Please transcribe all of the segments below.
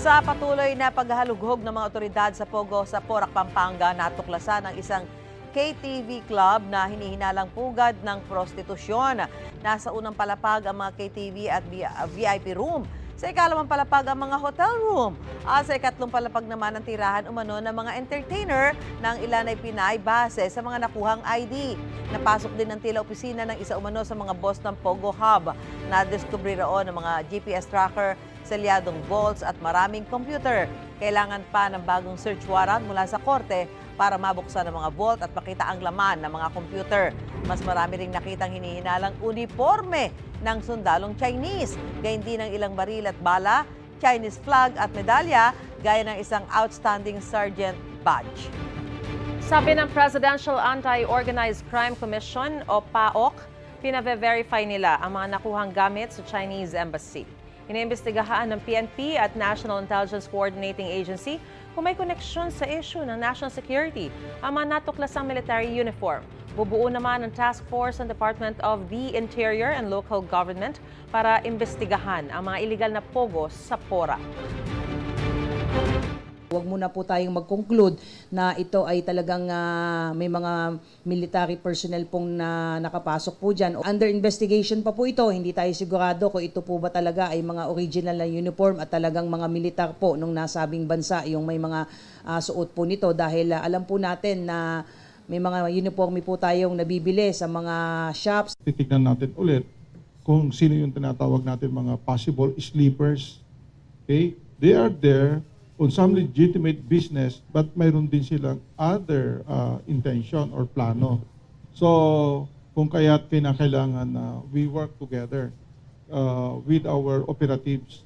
Sa patuloy na paghahalughog ng mga otoridad sa Pogo sa Porac, Pampanga, natuklasan ang isang KTV club na hinihinalang pugad ng prostitusyon. Nasa unang palapag ang mga KTV at VIP room. Sa ikalawang palapag ang mga hotel room. At sa ikatlong palapag naman ang tirahan umano ng mga entertainer ng ilan ay Pinay base sa mga nakuhang ID. Napasok din ng tila opisina ng isa umano sa mga boss ng Pogo Hub. Nadiskubre roon ng mga GPS tracker, selyadong vaults at maraming computer. Kailangan pa ng bagong search warrant mula sa korte para mabuksan ang mga vault at makita ang laman ng mga computer. Mas marami ring nakitang hinihinalang uniforme ng sundalong Chinese. Gayun din ng ilang baril at bala, Chinese flag at medalya gaya ng isang Outstanding Sergeant Badge. Sabi ng Presidential Anti-Organized Crime Commission o PAOC, pinave-verify nila ang mga nakuhang gamit sa Chinese Embassy. Iniimbestigahan ng PNP at National Intelligence Coordinating Agency kung may koneksyon sa issue ng national security ang mga natuklasang military uniform. Bubuo naman ang task force ng Department of the Interior and Local Government para imbestigahan ang mga illegal na pogo sa Porac. Huwag muna po tayong mag-conclude na ito ay talagang may mga military personnel pong nakapasok po dyan. Under investigation pa po ito, hindi tayo sigurado kung ito po ba talaga ay mga original na uniform at talagang mga militar po nung nasabing bansa yung may mga suot po nito. Dahil alam po natin na may mga uniforme po tayong nabibili sa mga shops. Titignan natin ulit kung sino yung tinatawag natin mga possible sleepers. Okay? They are there on some legitimate business, but mayroon din silang other intention or plano. So, kung kaya't kinakailangan na we work together with our operatives.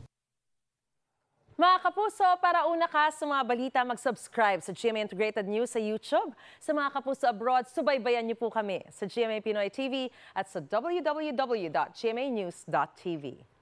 Mga kapuso, para una ka sa mga balita, mag-subscribe sa GMA Integrated News sa YouTube. Sa mga kapuso abroad, subaybayan niyo po kami sa GMA Pinoy TV at sa www.gmanews.tv.